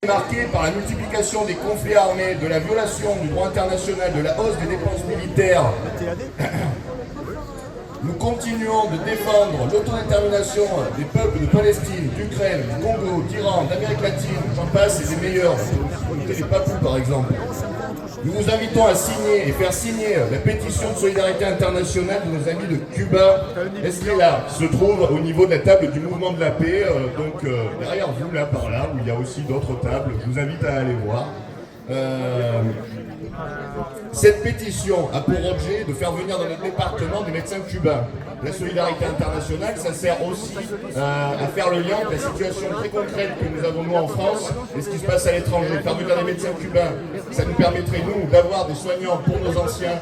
Marquée par la multiplication des conflits armés, de la violation du droit international, de la hausse des dépenses militaires, nous continuons de défendre l'autodétermination des peuples de Palestine, d'Ukraine, du Congo, d'Iran, d'Amérique latine, j'en passe, c'est les meilleurs. Les Papous par exemple. Nous vous invitons à signer et faire signer la pétition de solidarité internationale de nos amis de Cuba. Esquela se trouve au niveau de la table du mouvement de la paix, donc derrière vous, là, par là, où il y a aussi d'autres tables. Je vous invite à aller voir. Cette pétition a pour objet de faire venir dans notre département des médecins cubains. La solidarité internationale, ça sert aussi à faire le lien entre la situation très concrète que nous avons nous en France et ce qui se passe à l'étranger. Faire venir des médecins cubains, ça nous permettrait nous d'avoir des soignants pour nos anciens,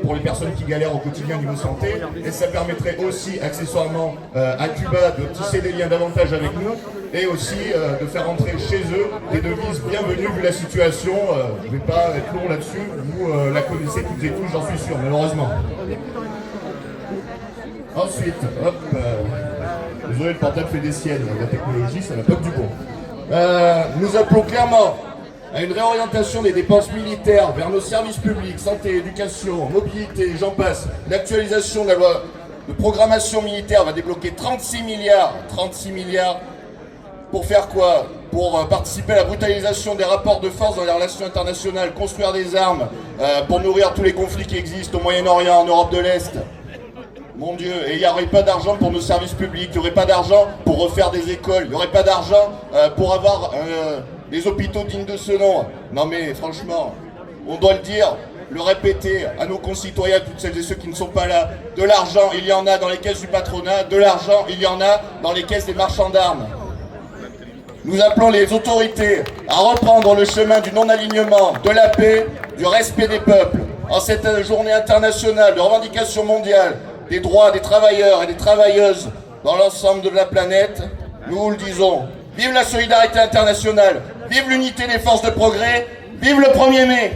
pour les personnes qui galèrent au quotidien niveau santé, et ça permettrait aussi accessoirement à Cuba de tisser des liens davantage avec nous et aussi de faire entrer chez eux des devises bienvenues vu la situation. Je ne vais pas être long là-dessus, vous la connaissez toutes et tous, j'en suis sûr, malheureusement. Ensuite, hop, désolé, le portable fait des siennes, la technologie, ça n'a pas que du bon. Nous appelons clairement à une réorientation des dépenses militaires vers nos services publics, santé, éducation, mobilité, j'en passe. L'actualisation de la loi de programmation militaire va débloquer 36 milliards pour faire quoi? Pour participer à la brutalisation des rapports de force dans les relations internationales, construire des armes, pour nourrir tous les conflits qui existent au Moyen-Orient, en Europe de l'Est. Mon Dieu, et il n'y aurait pas d'argent pour nos services publics, il n'y aurait pas d'argent pour refaire des écoles, il n'y aurait pas d'argent pour avoir des hôpitaux dignes de ce nom. Non mais franchement, on doit le dire, le répéter à nos concitoyens, toutes celles et ceux qui ne sont pas là. De l'argent, il y en a dans les caisses du patronat, de l'argent, il y en a dans les caisses des marchands d'armes. Nous appelons les autorités à reprendre le chemin du non-alignement, de la paix, du respect des peuples. En cette journée internationale de revendication mondiale des droits des travailleurs et des travailleuses dans l'ensemble de la planète, nous vous le disons, vive la solidarité internationale, vive l'unité des forces de progrès, vive le 1er mai!